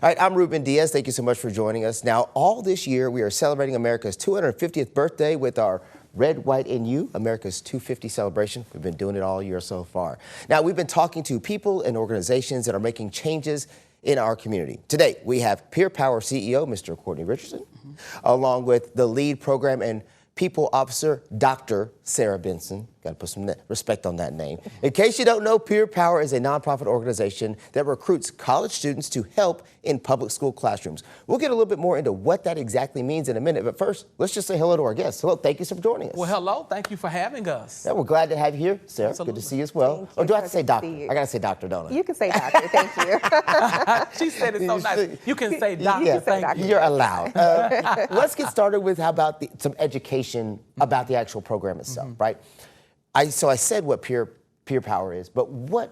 All right, I'm Ruben Diaz. Thank you so much for joining us. Now, all this year, we are celebrating America's 250th birthday with our Red, White, and You, America's 250 celebration. We've been doing it all year so far. Now, we've been talking to people and organizations that are making changes in our community. Today, we have Peer Power CEO, Mr. Courtney Richardson, along with the lead program and people officer, Dr. Sarah Benson. Got to put some respect on that name. In case you don't know, Peer Power is a nonprofit organization that recruits college students to help in public school classrooms. We'll get a little bit more into what that exactly means in a minute, but first, let's just say hello to our guests. Hello, thank you for joining us. Well, hello, thank you for having us. Yeah, we're glad to have you here, Sarah. Absolutely. Good to see you as well. Or do I have to say doctor? I got to say doctor, don't I? You can say doctor, thank you. She said it so nice. You can say doctor, Yeah, thank you. You're allowed. Let's get started with how about some education about the actual program itself, right? So I said what peer power is, but what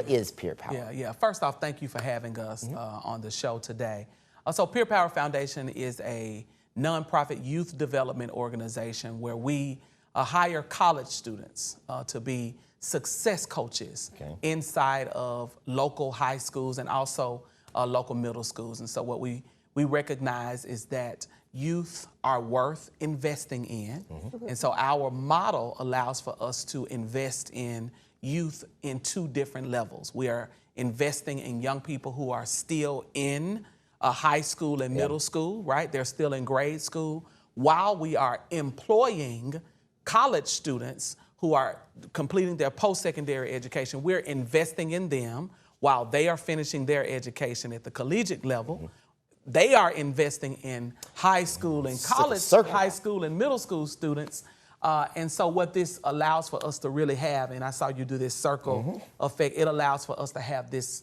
is peer power? Yeah. First off, thank you for having us on the show today. So Peer Power Foundation is a nonprofit youth development organization where we hire college students to be success coaches inside of local high schools and also local middle schools. And so what we recognize is that youth are worth investing in. And so our model allows for us to invest in youth in two different levels. We are investing in young people who are still in high school and middle school, right? They're still in grade school, while we are employing college students who are completing their post-secondary education. We're investing in them while they are finishing their education at the collegiate level. They are investing in high school and college, high school and middle school students. And so what this allows for us to really have, and I saw you do this circle effect, it allows for us to have this,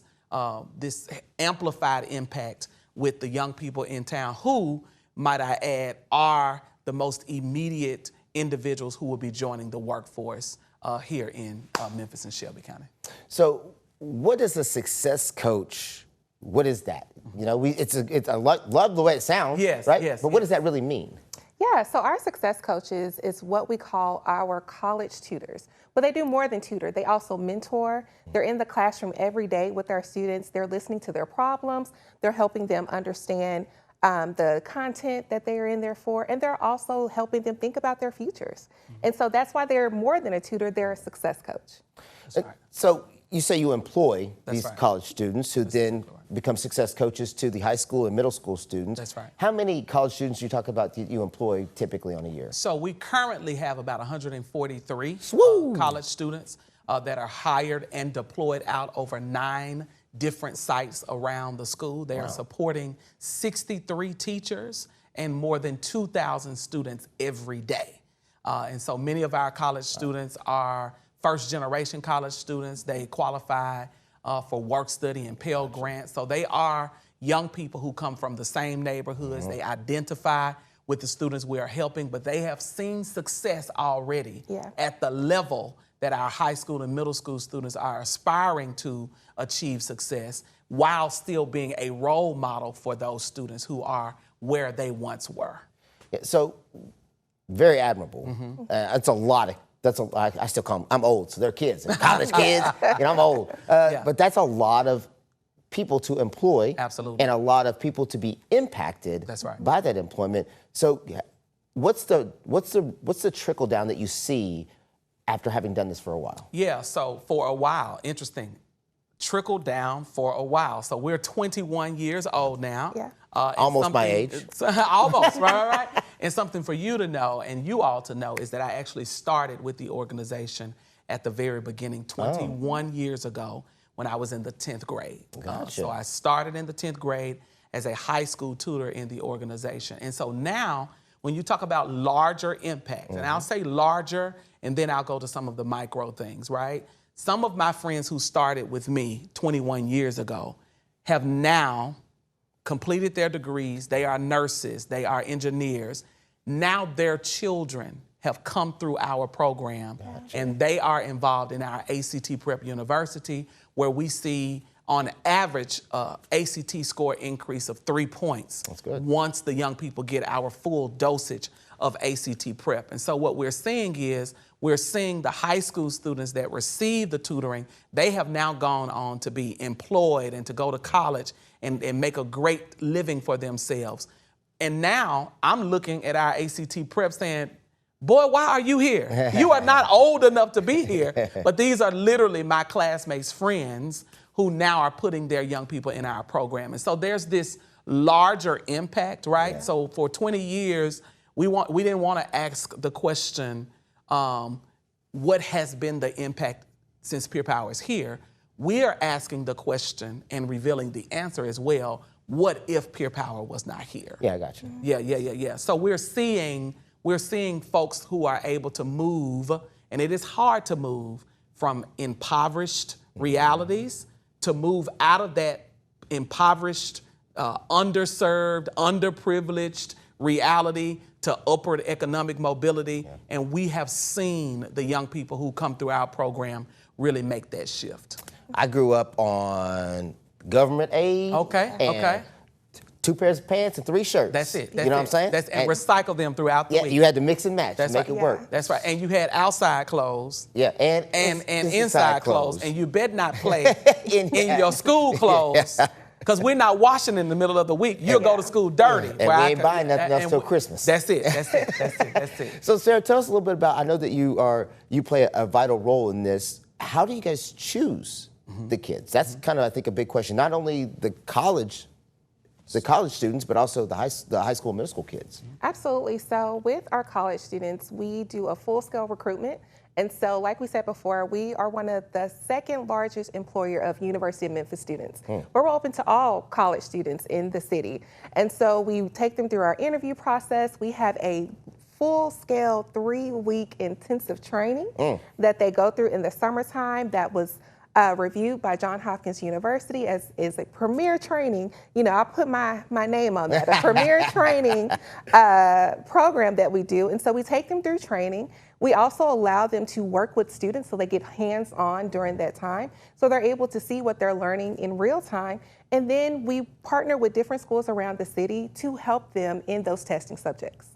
this amplified impact with the young people in town who, might I add, are the most immediate individuals who will be joining the workforce here in Memphis and Shelby County. So what is a success coach? What is that? You know, I love the way it sounds, right? Yes. But what does that really mean? Yeah, so our success coaches is what we call our college tutors. But they do more than tutor. They also mentor. They're in the classroom every day with our students. They're listening to their problems. They're helping them understand the content that they are in there for, and they're also helping them think about their futures. And so that's why they're more than a tutor, they're a success coach. That's right. So you say you employ these college students who then become success coaches to the high school and middle school students. That's right. How many college students do you talk about that you employ typically on a year? So we currently have about 143 college students that are hired and deployed out over 9 different sites around the school. They are supporting 63 teachers and more than 2,000 students every day. And so many of our college students are first-generation college students. They qualify for work study and Pell Grants. So they are young people who come from the same neighborhoods. They identify with the students we are helping, but they have seen success already at the level that our high school and middle school students are aspiring to achieve success while still being a role model for those students who are where they once were. Yeah, so very admirable. That's a lot of, I still call them, I'm old, so they're kids, college kids, I'm old. But that's a lot of people to employ. Absolutely. And a lot of people to be impacted by that employment. So what's the trickle down that you see after having done this for a while? Yeah, so for a while, interesting. Trickle down for a while. So we're 21 years old now. Yeah. Almost my age. Almost, right? And something for you to know and you all to know is that I actually started with the organization at the very beginning, 21 years ago when I was in the 10th grade. Gotcha. So I started in the 10th grade as a high school tutor in the organization. And so now, when you talk about larger impact, and I'll say larger, and then I'll go to some of the micro things, right? Some of my friends who started with me 21 years ago have now completed their degrees. They are nurses, they are engineers. Now their children have come through our program and they are involved in our ACT Prep University, where we see on average, ACT score increase of 3 points. That's good. Once the young people get our full dosage of ACT prep. And so what we're seeing is, we're seeing the high school students that receive the tutoring, they have now gone on to be employed and to go to college and make a great living for themselves. And now I'm looking at our ACT prep saying, boy, why are you here? You are not old enough to be here. But these are literally my classmates' friends who now are putting their young people in our program. And so there's this larger impact, right? Yeah. So for 20 years, we didn't want to ask the question, what has been the impact since Peer Power is here? We are asking the question and revealing the answer as well. What if Peer Power was not here? Yeah, I got you. Yeah. So we're seeing folks who are able to move, and it is hard to move from impoverished realities to move out of that impoverished, underserved, underprivileged reality to upward economic mobility. Yeah. And we have seen the young people who come through our program really make that shift. I grew up on government aid. Okay. 2 pairs of pants and 3 shirts. That's it. You know what I'm saying? And recycle them throughout the week. You had to mix and match to make right. it work. That's right. And you had outside clothes. Yeah, and inside clothes. And you better not play in your school clothes. Because we're not washing in the middle of the week. You'll go to school dirty. And we ain't buying nothing else till Christmas. That's it. So Sarah, tell us a little bit about, I know that you play a vital role in this. How do you guys choose the kids? That's kind of, I think, a big question. Not only the college students, but also the high school, middle school kids. Absolutely. So with our college students, we do a full-scale recruitment. And so, like we said before, we are one of the second largest employer of University of Memphis students. We're open to all college students in the city. And so we take them through our interview process. We have a full-scale 3-week intensive training that they go through in the summertime that was reviewed by Johns Hopkins University as is a premier training. You know, I put my name on that, a premier training program that we do. And so we take them through training. We also allow them to work with students so they get hands-on during that time. So they're able to see what they're learning in real time. And then we partner with different schools around the city to help them in those testing subjects.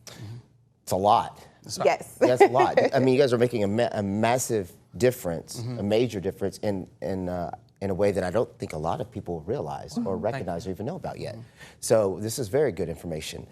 It's a lot. Yes. That's a lot. I mean, you guys are making a massive difference, a major difference in a way that I don't think a lot of people realize or recognize or even know about yet. So this is very good information.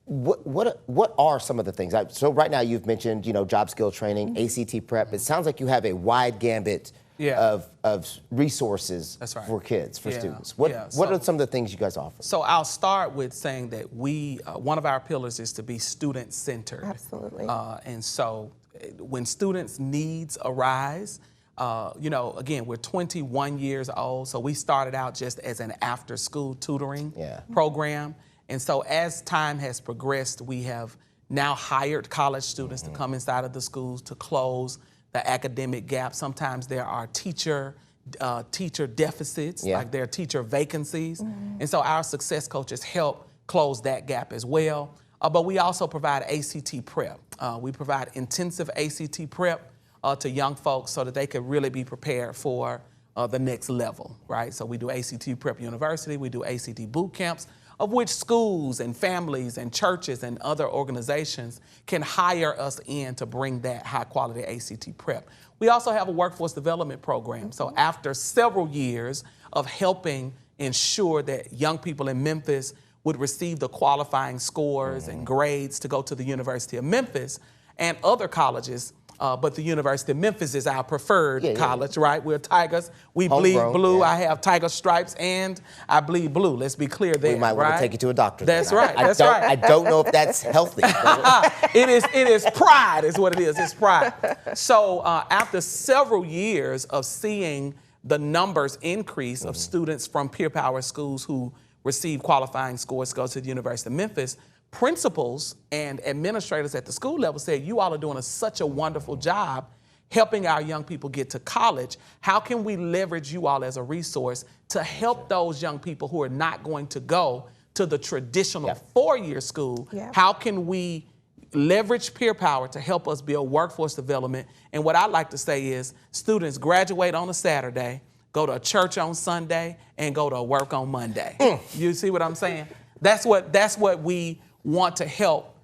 What are some of the things? So right now you've mentioned, job skill training, ACT prep. It sounds like you have a wide gambit of resources for kids, for students. What are some of the things you guys offer? So I'll start with saying that one of our pillars is to be student-centered. Absolutely. And so when students' needs arise, again, we're 21 years old, so we started out just as an after-school tutoring program. And so as time has progressed, we have now hired college students to come inside of the schools to close the academic gap. Sometimes there are teacher deficits, like there are teacher vacancies. And so our success coaches help close that gap as well. But we also provide ACT prep. We provide intensive ACT prep to young folks so that they can really be prepared for the next level, right? So we do ACT Prep University, we do ACT boot camps, of which schools and families and churches and other organizations can hire us in to bring that high quality ACT prep. We also have a workforce development program. So after several years of helping ensure that young people in Memphis would receive the qualifying scores and grades to go to the University of Memphis and other colleges, but the University of Memphis is our preferred college, right? We're Tigers. We bleed blue. I have Tiger stripes and I bleed blue. Let's be clear there, We might want to take you to a doctor. That's right. That's right. I don't know if that's healthy. It is pride is what it is. It's pride. So after several years of seeing the numbers increase of students from Peer Power schools who receive qualifying scores to go to the University of Memphis, principals and administrators at the school level said, you all are doing such a wonderful job helping our young people get to college. How can we leverage you all as a resource to help those young people who are not going to go to the traditional four-year school? How can we leverage Peer Power to help us build workforce development? And what I like to say is students graduate on a Saturday, go to church on Sunday, and go to work on Monday. You see what I'm saying? That's what we want to help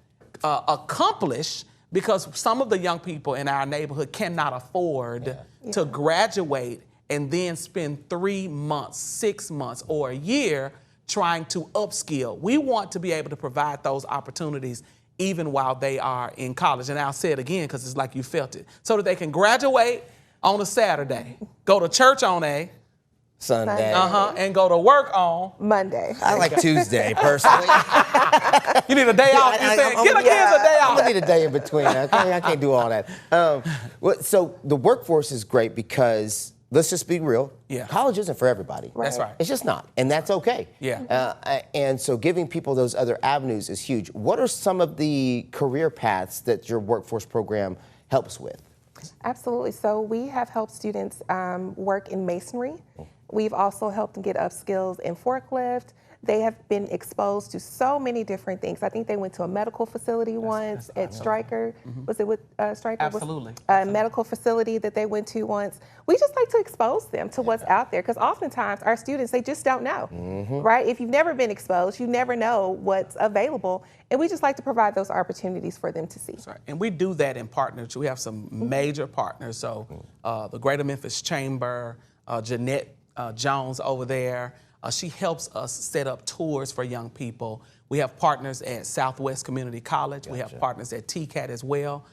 accomplish, because some of the young people in our neighborhood cannot afford to graduate and then spend 3 months, 6 months, or a year trying to upskill. We want to be able to provide those opportunities even while they are in college. And I'll say it again because it's like you felt it. So that they can graduate on a Saturday, go to church on a Sunday. and go to work on Monday. I like Tuesday, personally. You need a day off. You said, get the kids a day I'm off. gonna need a day in between. Okay? I can't do all that. So the workforce is great because, let's just be real, college isn't for everybody. That's right. It's just not, and that's okay. Yeah. And so giving people those other avenues is huge. What are some of the career paths that your workforce program helps with? Absolutely. So we have helped students work in masonry. We've also helped them get up skills in forklift. They have been exposed to so many different things. I think they went to a medical facility once at Stryker. Was it with Stryker? Absolutely. A medical facility that they went to once. We just like to expose them to what's out there, because oftentimes our students, they just don't know, right? If you've never been exposed, you never know what's available. And we just like to provide those opportunities for them to see. That's right. And we do that in partnership. We have some major partners. So the Greater Memphis Chamber, Jeanette Jones over there, she helps us set up tours for young people. We have partners at Southwest Community College. Gotcha. We have partners at TCAT as well.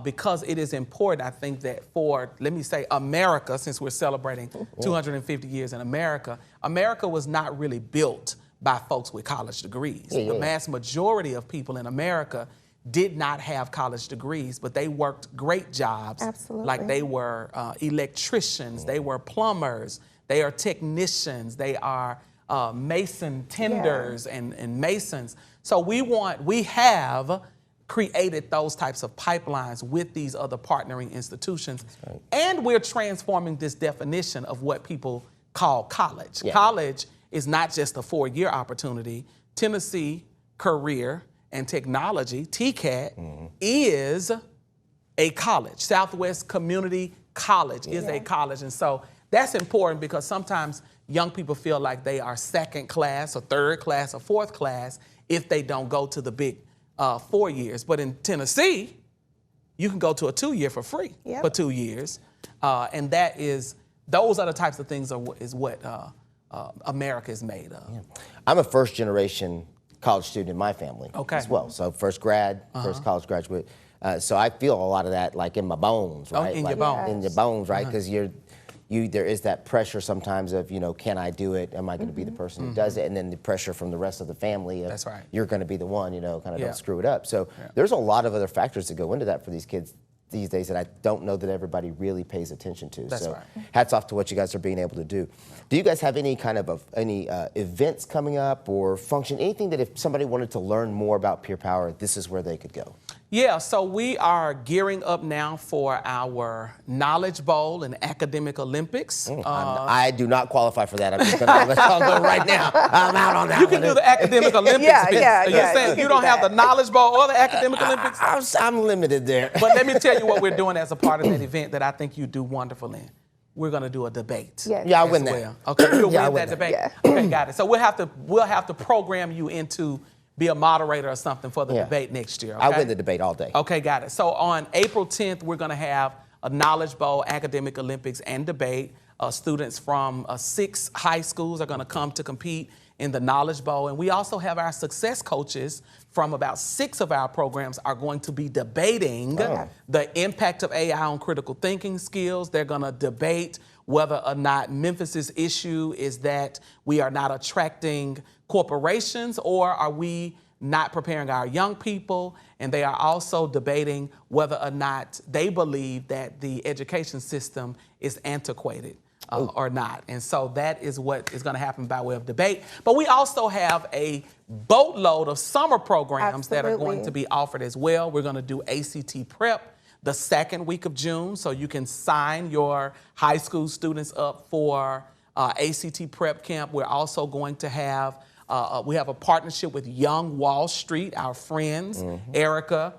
Because it is important, I think, that for, let me say, America, since we're celebrating 250 years in America, America was not really built by folks with college degrees. The mass majority of people in America did not have college degrees, but they worked great jobs. Absolutely. Like they were electricians, they were plumbers, they are technicians, they are mason tenders and masons. So we have created those types of pipelines with these other partnering institutions. Right. And we're transforming this definition of what people call college. College is not just a 4-year opportunity. Tennessee Career and Technology, TCAT, is a college. Southwest Community College is a college. And so that's important, because sometimes young people feel like they are second class or third class or fourth class if they don't go to the big 4 years. But in Tennessee, you can go to a 2-year for free for 2 years. And those are the types of things is what America is made of. I'm a first generation college student in my family as well. So first grad, first college graduate. So I feel a lot of that like in my bones, right? In like, your bones. In your bones, right? Because there is that pressure sometimes of, can I do it? Am I going to be the person who does it? And then the pressure from the rest of the family of, you're going to be the one, kind of don't screw it up. So there's a lot of other factors that go into that for these kids these days that I don't know that everybody really pays attention to. That's so right. Hats off to what you guys are being able to do. Do you guys have any kind of events coming up or function, anything that if somebody wanted to learn more about peer power, this is where they could go? Yeah, so we are gearing up now for our Knowledge Bowl and Academic Olympics. I do not qualify for that. I'm just going to let y'all know right now. I'm out on that. You can do the Academic Olympics. You're saying you don't have the Knowledge Bowl or the Academic Olympics? I'm limited there. But let me tell you what we're doing as a part of that event that I think you do wonderful in. We're going to do a debate. Yeah, I win that. Okay, you'll win that debate. Yeah. Okay, got it. So we'll have to program you into be a moderator or something for the debate next year. Okay? I win the debate all day. Okay, got it. So on April 10th, we're going to have a Knowledge Bowl, Academic Olympics, and debate. Students from 6 high schools are going to come to compete in the Knowledge Bowl. And we also have our success coaches from about 6 of our programs are going to be debating the impact of AI on critical thinking skills. They're going to debate whether or not Memphis's issue is that we are not attracting corporations, or are we not preparing our young people? And they are also debating whether or not they believe that the education system is antiquated or not. And so that is what is going to happen by way of debate. But we also have a boatload of summer programs that are going to be offered as well. We're going to do ACT Prep the 2nd week of June, so you can sign your high school students up for ACT Prep Camp. We're also going to have we have a partnership with Young Wall Street, our friends, Erica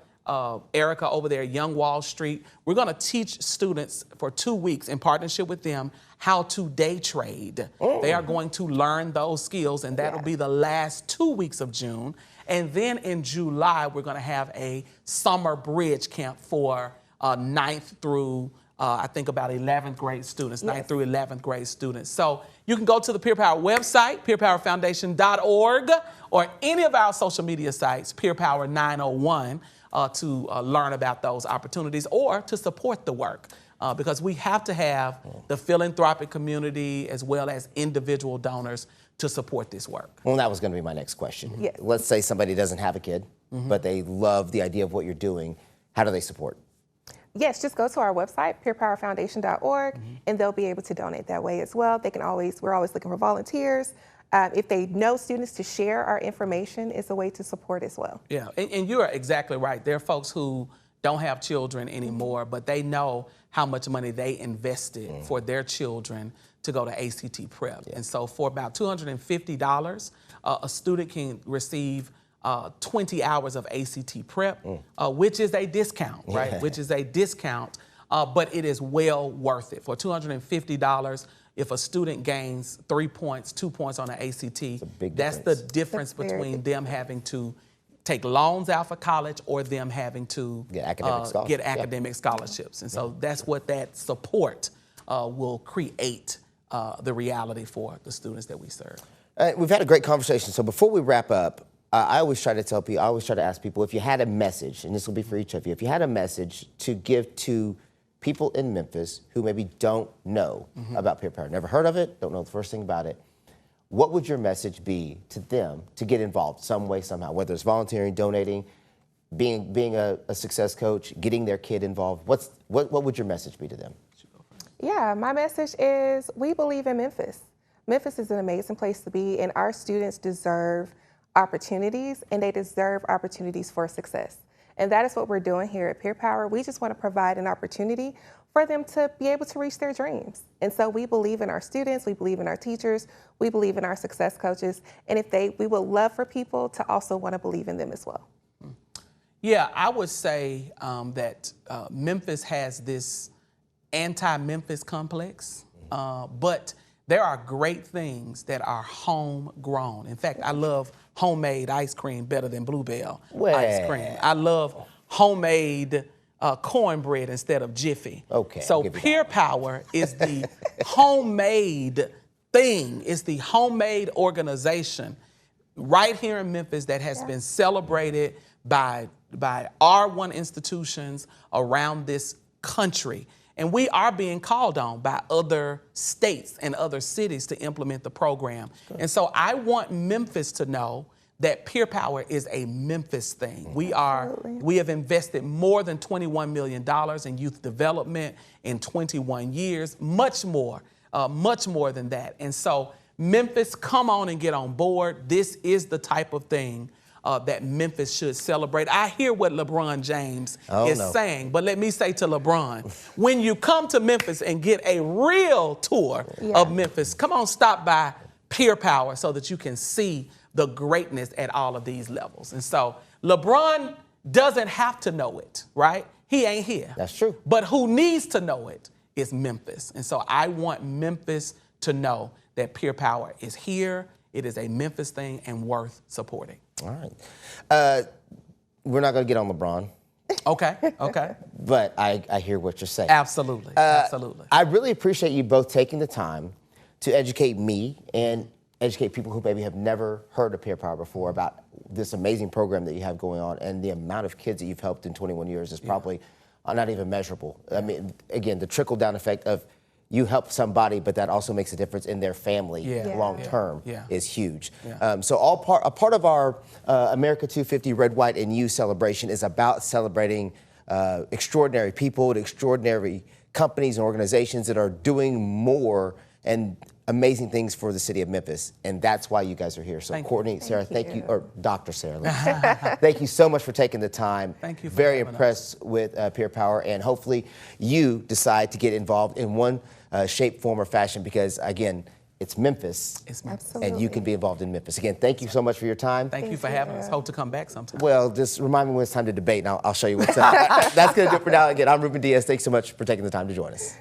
Erica over there at Young Wall Street. We're going to teach students for 2 weeks in partnership with them how to day trade. They are going to learn those skills, and that'll be the last 2 weeks of June. And then in July, we're going to have a summer bridge camp for 9th through I think about 11th grade students, 9th through 11th grade students. So you can go to the Peer Power website, peerpowerfoundation.org, or any of our social media sites, Peer Power 901, to learn about those opportunities or to support the work. Because we have to have the philanthropic community as well as individual donors to support this work. Well, that was going to be my next question. Yes. Let's say somebody doesn't have a kid, but they love the idea of what you're doing. How do they support? Yes, just go to our website, peerpowerfoundation.org, and they'll be able to donate that way as well. They can we're always looking for volunteers. If they know students, to share our information is a way to support as well. Yeah, and you are exactly right. There are folks who don't have children anymore, but they know how much money they invested for their children to go to ACT Prep. And so for about $250, a student can receive 20 hours of ACT Prep, which is a discount, right? Which is a discount, but it is well worth it. For $250, if a student gains 3 points, 2 points on the ACT, that's the difference between them having to take loans out for college or them having to get academic scholarships. And so that's what that support will create the reality for the students that we serve. We've had a great conversation. So before we wrap up, I always try to tell people, I always try to ask people, if you had a message, and this will be for each of you, if you had a message to give to people in Memphis who maybe don't know about Peer Power, never heard of it, don't know the first thing about it, what would your message be to them to get involved some way, somehow, whether it's volunteering, donating, being a success coach, getting their kid involved? What would your message be to them? Yeah, my message is we believe in Memphis. Memphis is an amazing place to be, and our students deserve opportunities, and they deserve opportunities for success. And that is what we're doing here at Peer Power. We just want to provide an opportunity for them to be able to reach their dreams. And so we believe in our students, we believe in our teachers, we believe in our success coaches, and we would love for people to also want to believe in them as well. Yeah, I would say that Memphis has this anti-Memphis complex, but there are great things that are homegrown. In fact, I love homemade ice cream better than Bluebell ice cream. I love homemade cornbread instead of Jiffy. Okay. So Peer Power is the homemade thing. It's the homemade organization right here in Memphis that has been celebrated by R1 institutions around this country. And we are being called on by other states and other cities to implement the program. And so I want Memphis to know that Peer Power is a Memphis thing. We have invested more than $21 million in youth development in 21 years, much more than that. And so Memphis, come on and get on board. This is the type of thing that Memphis should celebrate. I hear what LeBron James is saying, but let me say to LeBron, when you come to Memphis and get a real tour of Memphis, come on, stop by Peer Power so that you can see the greatness at all of these levels. And so LeBron doesn't have to know it, right? He ain't here. That's true. But who needs to know it is Memphis. And so I want Memphis to know that Peer Power is here. It is a Memphis thing and worth supporting. All right. We're not going to get on LeBron. Okay. But I hear what you're saying. Absolutely. Absolutely. I really appreciate you both taking the time to educate me and educate people who maybe have never heard of Peer Power before about this amazing program that you have going on, and the amount of kids that you've helped in 21 years is probably not even measurable. I mean, again, the trickle-down effect of you help somebody, but that also makes a difference in their family long-term is huge. So a part of our America 250 Red, White, and You celebration is about celebrating extraordinary people and extraordinary companies and organizations that are doing more and amazing things for the city of Memphis, and that's why you guys are here. So Courtney, Sarah, thank you, or Dr. Sarah, thank you so much for taking the time. Thank you for Very having impressed with Peer Power, and hopefully you decide to get involved in one shape, form, or fashion, because again, it's Memphis. It's Memphis. Absolutely. And you can be involved in Memphis. Again, thank you so much for your time. Thank you for having us. Hope to come back sometime. Well, just remind me when it's time to debate, and I'll show you what's up. That's going to do it for now. Again, I'm Ruben Diaz. Thanks so much for taking the time to join us.